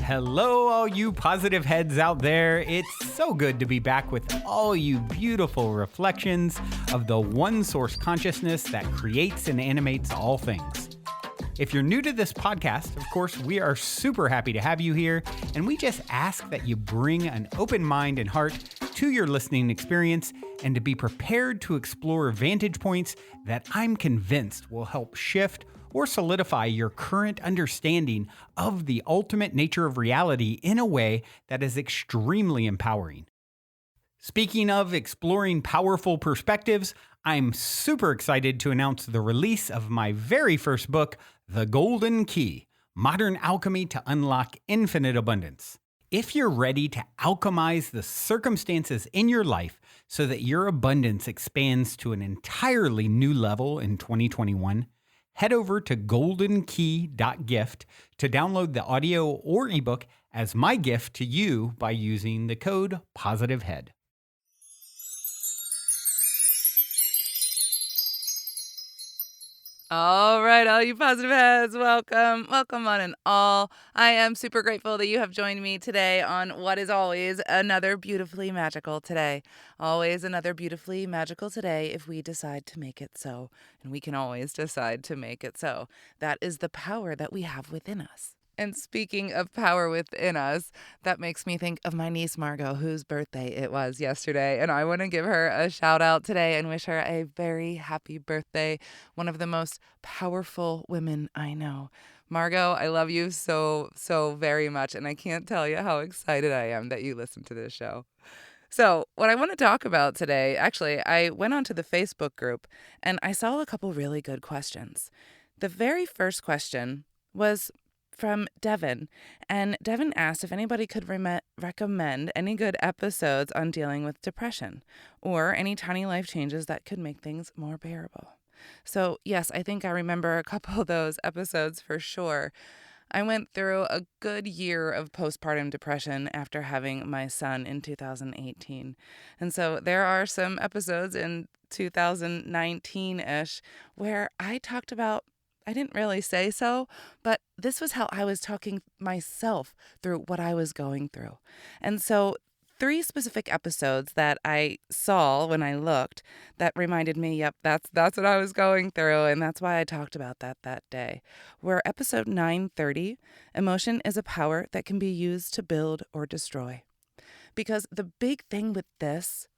Hello, all you positive heads out there. It's so good to be back with all you beautiful reflections of the one source consciousness that creates and animates all things. If you're new to this podcast, of course, we are super happy to have you here, and we just ask that you bring an open mind and heart to your listening experience and to be prepared to explore vantage points that I'm convinced will help shift or solidify your current understanding of the ultimate nature of reality in a way that is extremely empowering. Speaking of exploring powerful perspectives, I'm super excited to announce the release of my very first book, The Golden Key: Modern Alchemy to Unlock Infinite Abundance. If you're ready to alchemize the circumstances in your life so that your abundance expands to an entirely new level in 2021, head over to goldenkey.gift to download the audio or ebook as my gift to you by using the code POSITIVEHEAD. All right, all you positive heads, welcome on and all. I am super grateful that you have joined me today on what is always another beautifully magical today. Always another beautifully magical today if we decide to make it so. And we can always decide to make it so. That is the power that we have within us. And speaking of power within us, that makes me think of my niece Margot, whose birthday it was yesterday. And I want to give her a shout out today and wish her a very happy birthday. One of the most powerful women I know. Margot, I love you so, so very much. And I can't tell you how excited I am that you listen to this show. So what I want to talk about today, actually, I went onto the Facebook group and I saw a couple really good questions. The very first question was from Devin, and Devin asked if anybody could recommend any good episodes on dealing with depression or any tiny life changes that could make things more bearable. So yes, I think I remember a couple of those episodes for sure. I went through a good year of postpartum depression after having my son in 2018. And so there are some episodes in 2019-ish where I talked about, I didn't really say so, but this was how I was talking myself through what I was going through. And so 3 specific episodes that I saw when I looked that reminded me, yep, that's what I was going through, and that's why I talked about that day, were episode 930, Emotion is a Power That Can Be Used to Build or Destroy. Because the big thing with this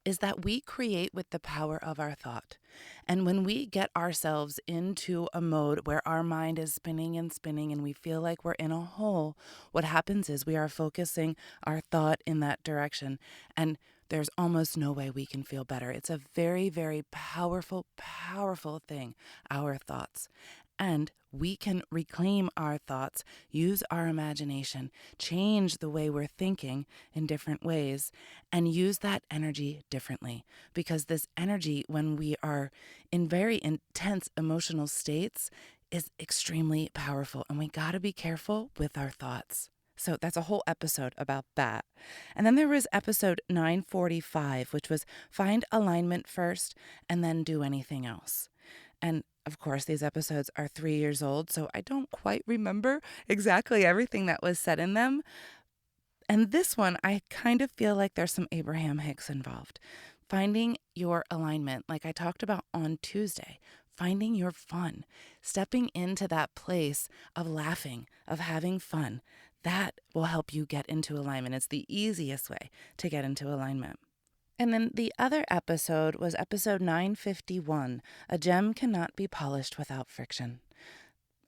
is that we create with the power of our thought. And when we get ourselves into a mode where our mind is spinning and spinning and we feel like we're in a hole, what happens is we are focusing our thought in that direction. And there's almost no way we can feel better. It's a very, very powerful, powerful thing, our thoughts. And we can reclaim our thoughts, use our imagination, change the way we're thinking in different ways, and use that energy differently. Because this energy, when we are in very intense emotional states, is extremely powerful. And we got to be careful with our thoughts. So that's a whole episode about that. And then there was episode 945, which was find alignment first and then do anything else. And of course, these episodes are 3 years old, so I don't quite remember exactly everything that was said in them. And this one, I kind of feel like there's some Abraham Hicks involved. Finding your alignment, like I talked about on Tuesday, finding your fun, stepping into that place of laughing, of having fun, that will help you get into alignment. It's the easiest way to get into alignment. And then the other episode was episode 951, A Gem Cannot Be Polished Without Friction.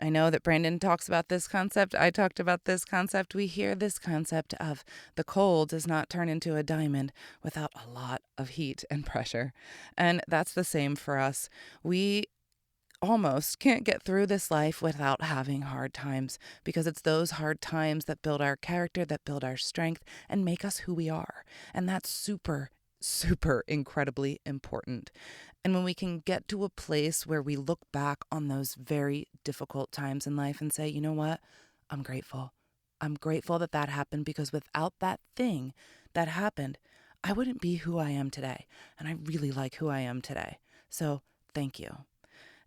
I know that Brandon talks about this concept. I talked about this concept. We hear this concept of the coal does not turn into a diamond without a lot of heat and pressure. And that's the same for us. We almost can't get through this life without having hard times, because it's those hard times that build our character, that build our strength, and make us who we are. And that's super incredibly important. And when we can get to a place where we look back on those very difficult times in life and say, you know what, I'm grateful. I'm grateful that that happened, because without that thing that happened, I wouldn't be who I am today. And I really like who I am today. So thank you.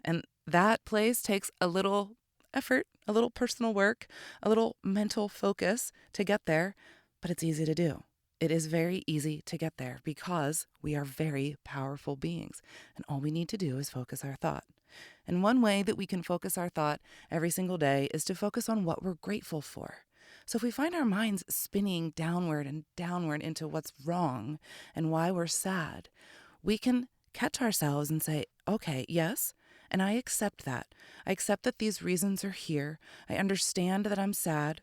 And that place takes a little effort, a little personal work, a little mental focus to get there, but it's easy to do. It is very easy to get there because we are very powerful beings, and all we need to do is focus our thought. And one way that we can focus our thought every single day is to focus on what we're grateful for. So if we find our minds spinning downward and downward into what's wrong and why we're sad, we can catch ourselves and say, okay, yes, and I accept that. I accept that these reasons are here. I understand that I'm sad.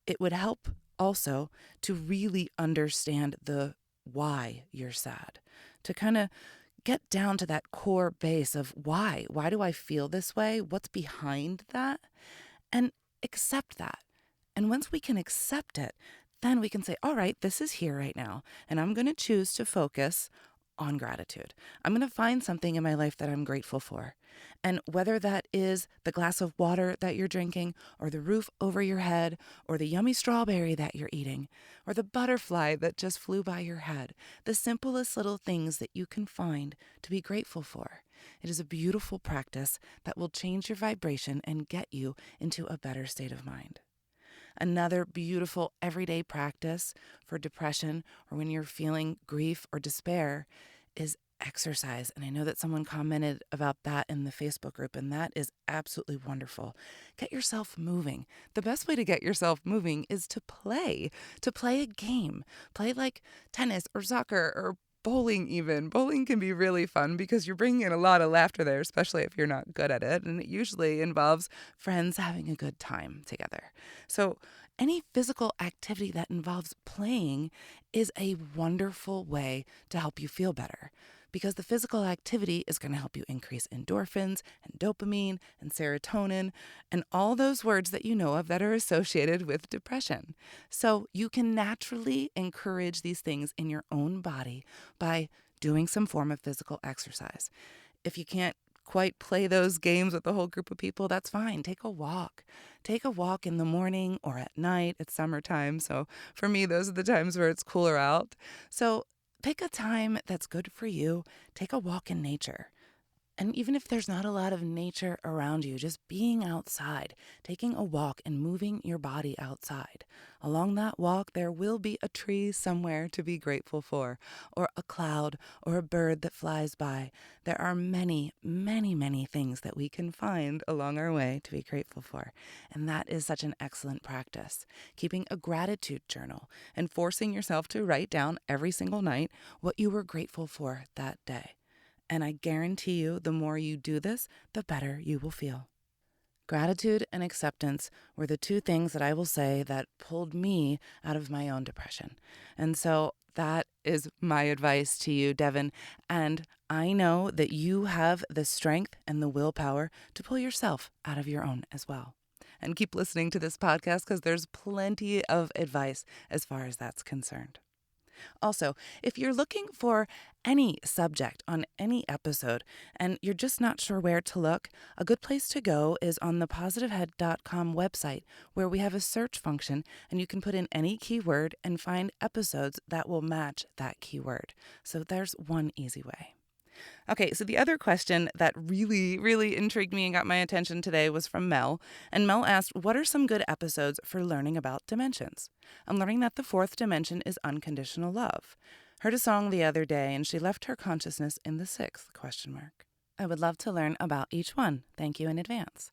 It would help also to really understand the why you're sad, to kind of get down to that core base of why. Why do I feel this way? What's behind that? And accept that. And once we can accept it, then we can say, all right, this is here right now, and I'm going to choose to focus on gratitude. I'm going to find something in my life that I'm grateful for. And whether that is the glass of water that you're drinking, or the roof over your head, or the yummy strawberry that you're eating, or the butterfly that just flew by your head, the simplest little things that you can find to be grateful for. It is a beautiful practice that will change your vibration and get you into a better state of mind. Another beautiful everyday practice for depression or when you're feeling grief or despair is exercise. And I know that someone commented about that in the Facebook group, and that is absolutely wonderful. Get yourself moving. The best way to get yourself moving is to play a game. Play like tennis or soccer or bowling even. Bowling can be really fun because you're bringing in a lot of laughter there, especially if you're not good at it. And it usually involves friends having a good time together. So any physical activity that involves playing is a wonderful way to help you feel better, because the physical activity is going to help you increase endorphins and dopamine and serotonin and all those words that you know of that are associated with depression. So you can naturally encourage these things in your own body by doing some form of physical exercise. If you can't quite play those games with a whole group of people, that's fine. Take a walk. Take a walk in the morning or at night. It's summertime, so for me, those are the times where it's cooler out. So pick a time that's good for you. Take a walk in nature. And even if there's not a lot of nature around you, just being outside, taking a walk and moving your body outside. Along that walk, there will be a tree somewhere to be grateful for, or a cloud, or a bird that flies by. There are many, many, many things that we can find along our way to be grateful for. And that is such an excellent practice. Keeping a gratitude journal and forcing yourself to write down every single night what you were grateful for that day. And I guarantee you, the more you do this, the better you will feel. Gratitude and acceptance were the two things that I will say that pulled me out of my own depression. And so that is my advice to you, Devin. And I know that you have the strength and the willpower to pull yourself out of your own as well. And keep listening to this podcast because there's plenty of advice as far as that's concerned. Also, if you're looking for any subject on any episode and you're just not sure where to look, a good place to go is on the positivehead.com website, where we have a search function and you can put in any keyword and find episodes that will match that keyword. So there's one easy way. Okay, so the other question that really, really intrigued me and got my attention today was from Mel. And Mel asked, what are some good episodes for learning about dimensions? I'm learning that the fourth dimension is unconditional love. Heard a song the other day and she left her consciousness in the sixth, ? I would love to learn about each one. Thank you in advance.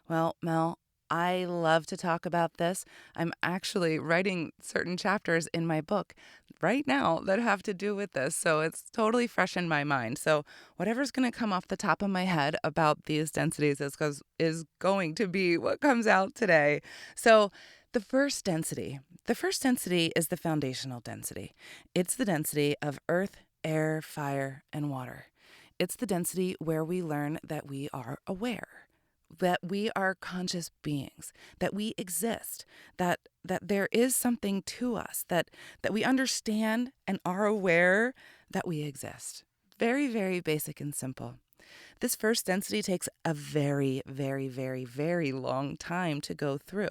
Well, Mel, I love to talk about this. I'm actually writing certain chapters in my book right now that have to do with this. So it's totally fresh in my mind. So whatever's going to come off the top of my head about these densities is going to be what comes out today. So the first density is the foundational density. It's the density of earth, air, fire, and water. It's the density where we learn that we are aware, that we are conscious beings, that we exist, that there is something to us, that we understand and are aware that we exist. Very, very basic and simple. This first density takes a very, very, very, very long time to go through.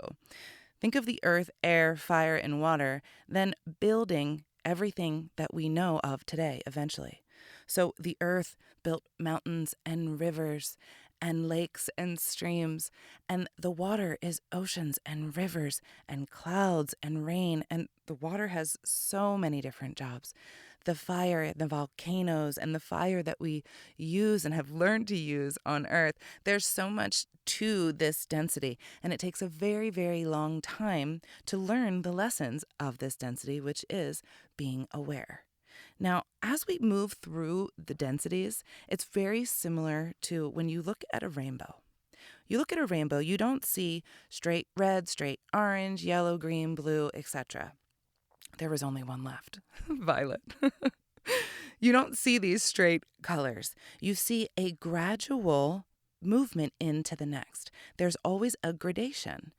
Think of the earth, air, fire, and water, then building everything that we know of today eventually. So the earth built mountains and rivers and lakes and streams. And the water is oceans and rivers and clouds and rain. And the water has so many different jobs. The fire, the volcanoes, and the fire that we use and have learned to use on Earth. There's so much to this density, and it takes a very, very long time to learn the lessons of this density, which is being aware. Now, as we move through the densities, it's very similar to when you look at a rainbow. You look at a rainbow, you don't see straight red, straight orange, yellow, green, blue, etc. There was only one left, violet. You don't see these straight colors. You see a gradual movement into the next. There's always a gradation.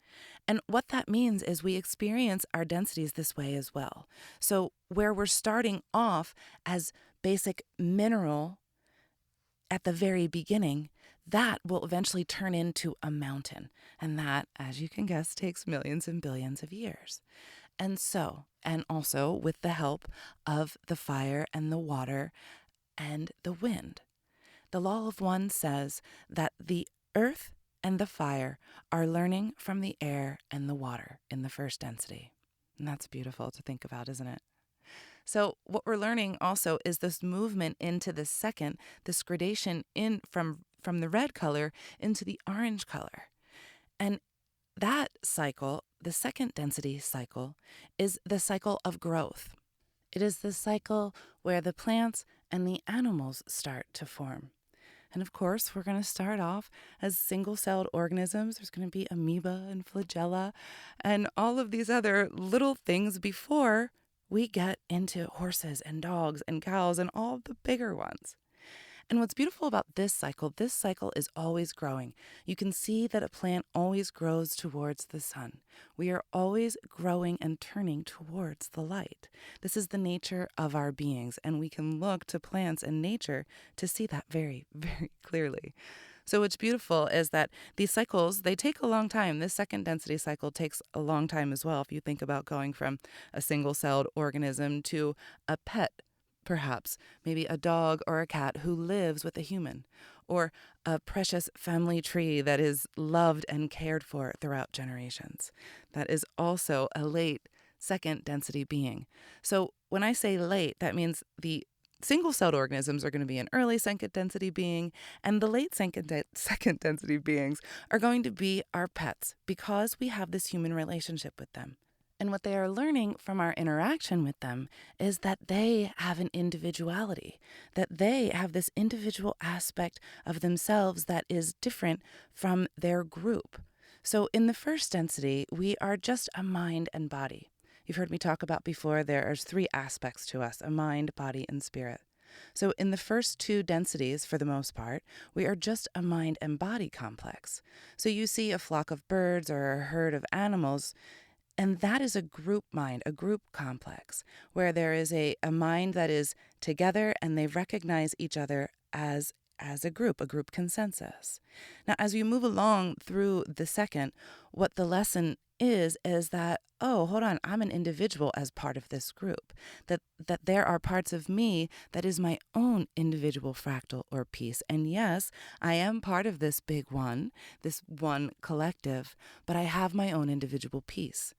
And what that means is we experience our densities this way as well. So where we're starting off as basic mineral at the very beginning, that will eventually turn into a mountain. And that, as you can guess, takes millions and billions of years. And also with the help of the fire and the water and the wind. The law of one says that the earth and the fire are learning from the air and the water in the first density. And that's beautiful to think about, isn't it? So what we're learning also is this movement into the second, this gradation in from the red color into the orange color. And that cycle, the second density cycle, is the cycle of growth. It is the cycle where the plants and the animals start to form. And of course, we're going to start off as single-celled organisms. There's going to be amoeba and flagella and all of these other little things before we get into horses and dogs and cows and all the bigger ones. And what's beautiful about this cycle is always growing. You can see that a plant always grows towards the sun. We are always growing and turning towards the light. This is the nature of our beings, and we can look to plants and nature to see that very, very clearly. So what's beautiful is that these cycles, they take a long time. This second density cycle takes a long time as well. If you think about going from a single-celled organism to a pet, perhaps, maybe a dog or a cat who lives with a human, or a precious family tree that is loved and cared for throughout generations. That is also a late second density being. So when I say late, that means the single-celled organisms are going to be an early second density being, and the late second density beings are going to be our pets because we have this human relationship with them. And what they are learning from our interaction with them is that they have an individuality, that they have this individual aspect of themselves that is different from their group. So in the first density, we are just a mind and body. You've heard me talk about before, there are 3 aspects to us, a mind, body, and spirit. So in the first 2 densities, for the most part, we are just a mind and body complex. So you see a flock of birds or a herd of animals, and that is a group mind, a group complex, where there is a mind that is together and they recognize each other as a group consensus. Now, as you move along through the second, what the lesson is that, oh, hold on, I'm an individual as part of this group, that there are parts of me that is my own individual fractal or piece. And yes, I am part of this big one, this one collective, but I have my own individual piece.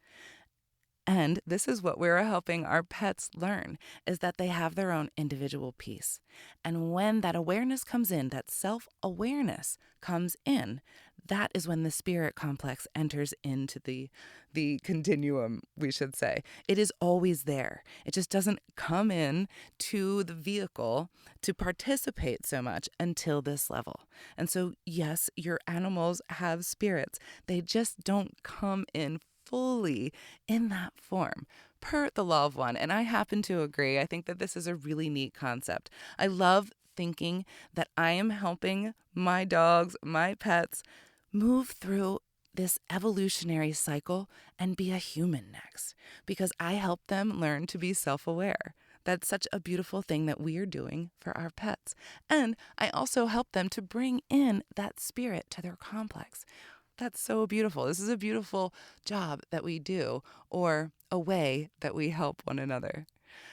And this is what we're helping our pets learn, is that they have their own individual piece. And when that awareness comes in, that self-awareness comes in, that is when the spirit complex enters into the continuum, we should say. It is always there. It just doesn't come in to the vehicle to participate so much until this level. And so, yes, your animals have spirits. They just don't come in fully in that form, per the law of one. And I happen to agree. I think that this is a really neat concept. I love thinking that I am helping my dogs, my pets, move through this evolutionary cycle and be a human next, because I help them learn to be self-aware. That's such a beautiful thing that we are doing for our pets. And I also help them to bring in that spirit to their complex. That's so beautiful. This is a beautiful job that we do, or a way that we help one another.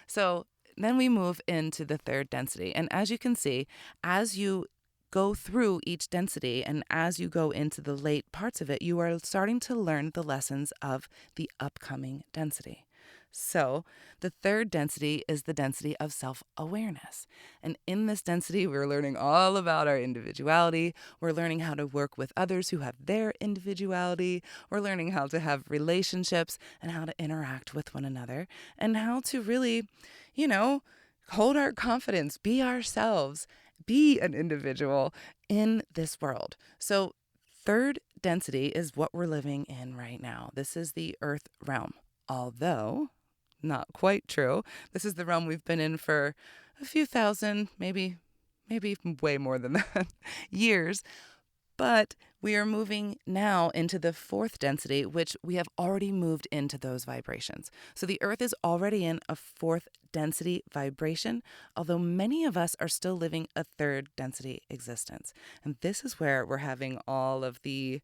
So then we move into the third density. And as you can see, as you go through each density, and as you go into the late parts of it, you are starting to learn the lessons of the upcoming density. So, the third density is the density of self-awareness. And in this density, we're learning all about our individuality. We're learning how to work with others who have their individuality. We're learning how to have relationships and how to interact with one another and how to really, hold our confidence, be ourselves, be an individual in this world. So, third density is what we're living in right now. This is the earth realm. Although, not quite true. This is the realm we've been in for a few thousand, maybe way more than that, years. But we are moving now into the fourth density, which we have already moved into those vibrations. So the earth is already in a fourth density vibration, although many of us are still living a third density existence. And this is where we're having all of the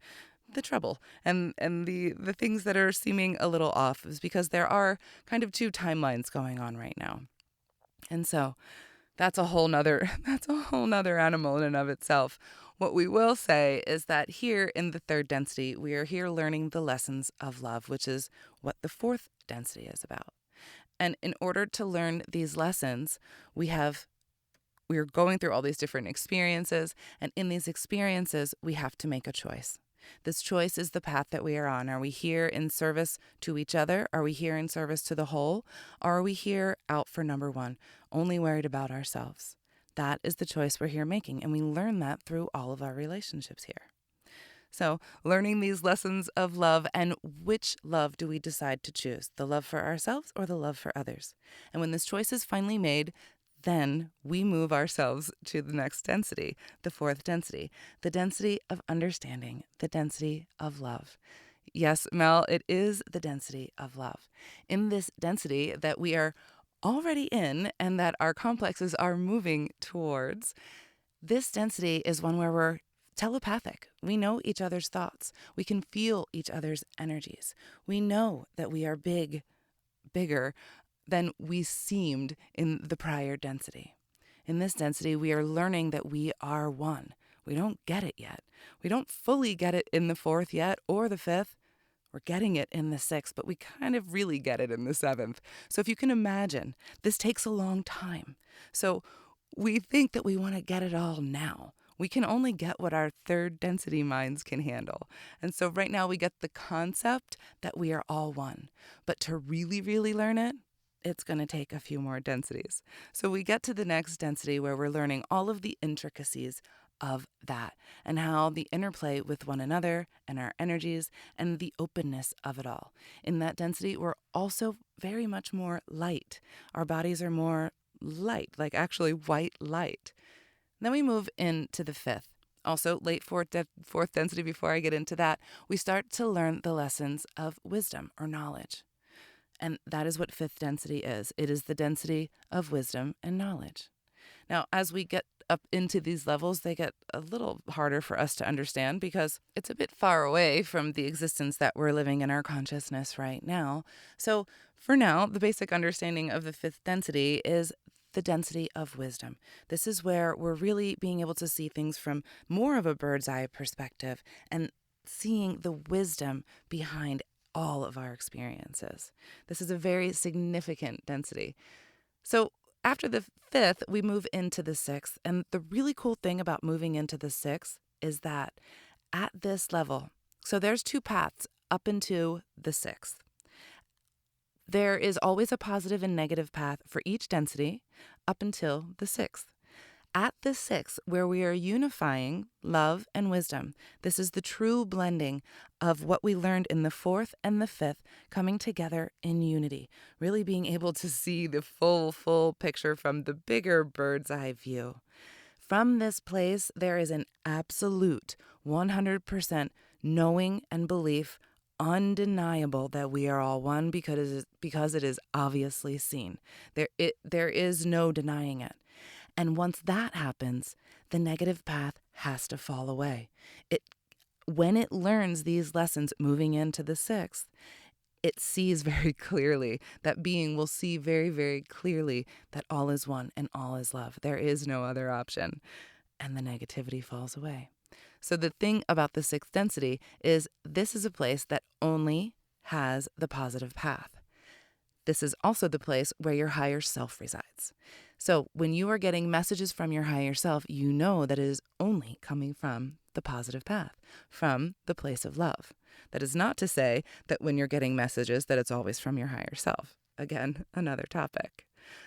trouble and the things that are seeming a little off, is because there are kind of two timelines going on right now. And so that's a whole nother animal in and of itself. What we will say is that here in the third density, we are here learning the lessons of love, which is what the fourth density is about. And in order to learn these lessons, we are going through all these different experiences, and in these experiences, we have to make a choice. This choice is the path that we are on. Are we here in service to each other? Are we here in service to the whole? Or are we here out for number one, only worried about ourselves? That is the choice we're here making, and we learn that through all of our relationships here. So, learning these lessons of love, and which love do we decide to choose? The love for ourselves or the love for others? And when this choice is finally made, then we move ourselves to the next density, the fourth density, the density of understanding, the density of love. Yes, Mel, it is the density of love. In this density that we are already in and that our complexes are moving towards, this density is one where we're telepathic. We know each other's thoughts. We can feel each other's energies. We know that we are bigger than we seemed in the prior density. In this density, we are learning that we are one. We don't get it yet. We don't fully get it in the fourth yet or the fifth. We're getting it in the sixth, but we kind of really get it in the seventh. So if you can imagine, this takes a long time. So we think that we want to get it all now. We can only get what our third density minds can handle. And so right now we get the concept that we are all one. But to really, really learn it, it's going to take a few more densities. So we get to the next density where we're learning all of the intricacies of that and how the interplay with one another and our energies and the openness of it all. In that density, we're also very much more light. Our bodies are more light, like actually white light. Then we move into the fifth. Also, late fourth density, before I get into that, we start to learn the lessons of wisdom or knowledge. And that is what fifth density is. It is the density of wisdom and knowledge. Now, as we get up into these levels, they get a little harder for us to understand because it's a bit far away from the existence that we're living in our consciousness right now. So for now, the basic understanding of the fifth density is the density of wisdom. This is where we're really being able to see things from more of a bird's eye perspective and seeing the wisdom behind all of our experiences. This is a very significant density. So after the fifth, we move into the sixth. And the really cool thing about moving into the sixth is that at this level, so there's two paths up into the sixth. There is always a positive and negative path for each density up until the sixth. At the sixth, where we are unifying love and wisdom, this is the true blending of what we learned in the fourth and the fifth coming together in unity, really being able to see the full picture from the bigger bird's eye view. From this place, there is an absolute 100% knowing and belief, undeniable, that we are all one because it is obviously seen. There is no denying it. And once that happens, the negative path has to fall away. When it learns these lessons moving into the sixth, it sees very clearly, that being will see very, very clearly that all is one and all is love. There is no other option. and the negativity falls away. So the thing about the sixth density is this is a place that only has the positive path. This is also the place where your higher self resides. So when you are getting messages from your higher self, you know that it is only coming from the positive path, from the place of love. That is not to say that when you're getting messages that it's always from your higher self. Again, another topic.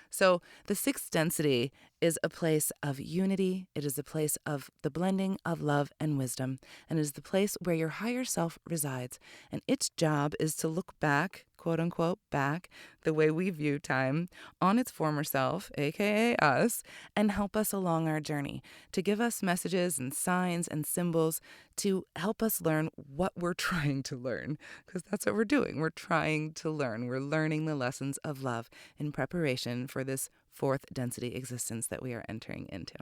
So the sixth density is a place of unity. It is a place of the blending of love and wisdom. And it is the place where your higher self resides. And its job is to look back, quote unquote, back, the way we view time, on its former self, aka us, and help us along our journey, to give us messages and signs and symbols to help us learn what we're trying to learn. Because that's what we're doing. We're trying to learn. We're learning the lessons of love in preparation for this fourth density existence that we are entering into.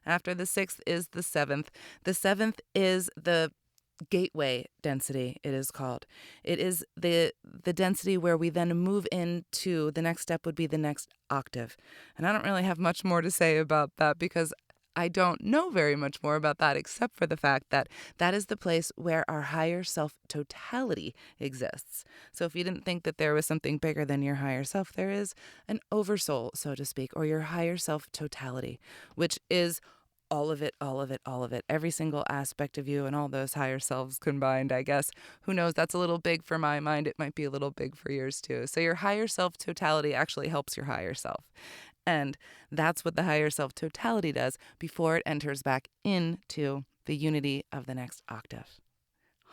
After the sixth is the seventh. The seventh is the gateway density, it is called. It is the density where we then move into the next step would be the next octave. And I don't really have much more to say about that because I don't know very much more about that except for the fact that that is the place where our higher self totality exists. So if you didn't think that there was something bigger than your higher self, there is an oversoul, so to speak, or your higher self totality, which is all of it, all of it, all of it, every single aspect of you and all those higher selves combined, I guess. Who knows? That's a little big for my mind. It might be a little big for yours too. So your higher self totality actually helps your higher self. And that's what the higher self totality does before it enters back into the unity of the next octave.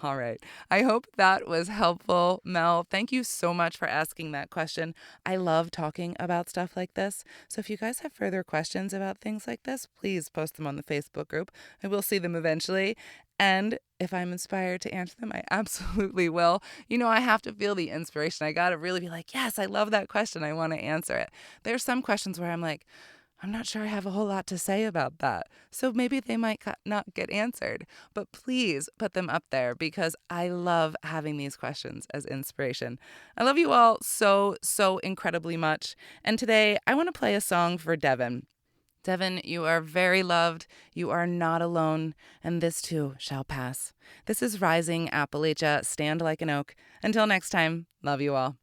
All right. I hope that was helpful, Mel. Thank you so much for asking that question. I love talking about stuff like this. So if you guys have further questions about things like this, please post them on the Facebook group. I will see them eventually. And if I'm inspired to answer them, I absolutely will. You know, I have to feel the inspiration. I got to really be like, yes, I love that question. I want to answer it. There's some questions where I'm like, I'm not sure I have a whole lot to say about that. So maybe they might not get answered, but please put them up there because I love having these questions as inspiration. I love you all so, so incredibly much. And today I want to play a song for Devin. Devin, you are very loved. You are not alone. And this too shall pass. This is Rising Appalachia. Stand like an oak. Until next time, love you all.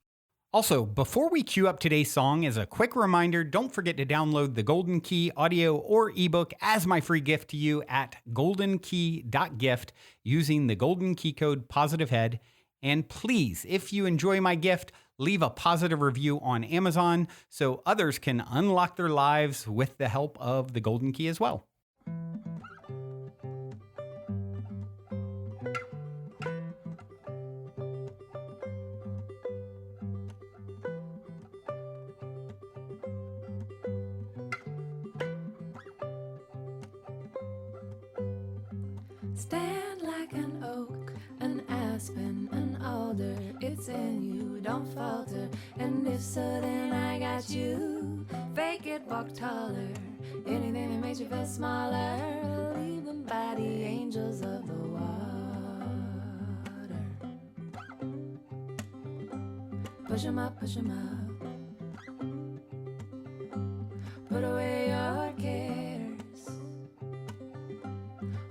Also, before we cue up today's song, as a quick reminder, don't forget to download the Golden Key audio or ebook as my free gift to you at goldenkey.gift using the Golden Key code POSITIVEHEAD. And please, if you enjoy my gift, leave a positive review on Amazon so others can unlock their lives with the help of the Golden Key as well. Stand like an oak, an aspen, an alder. It's in you, don't falter. And if so, then I got you. Fake it, walk taller. Anything that makes you feel smaller. Leave them by the angels of the water. Push 'em up, push 'em up. Put away your cares.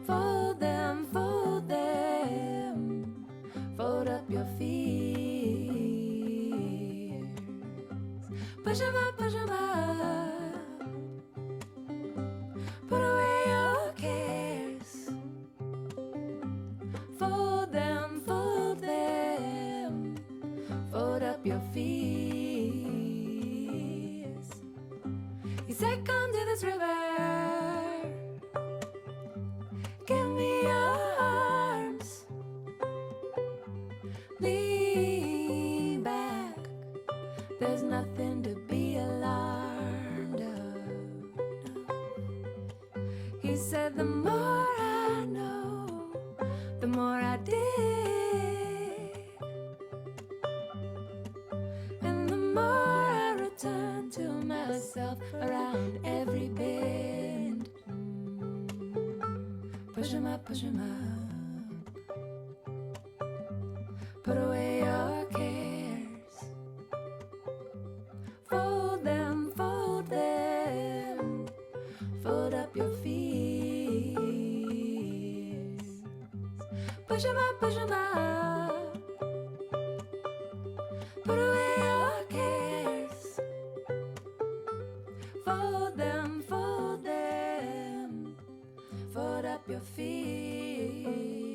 Fold them, fold them. Fold up your fears. Push 'em up, push 'em up. Put away your cares. Fold them, fold them. Fold up your fears. He said, come to this river. Give me your arms. Lean back. There's nothing to be alarmed of. He said, the more I know, the more I dig. And the more I return to myself around every bend. Push 'em up, push 'em up. Put away your cares. Fold them, fold them. Fold up your feet. push 'em up, push 'em up. Put away your cares. Fold them, fold them. Fold up your feet.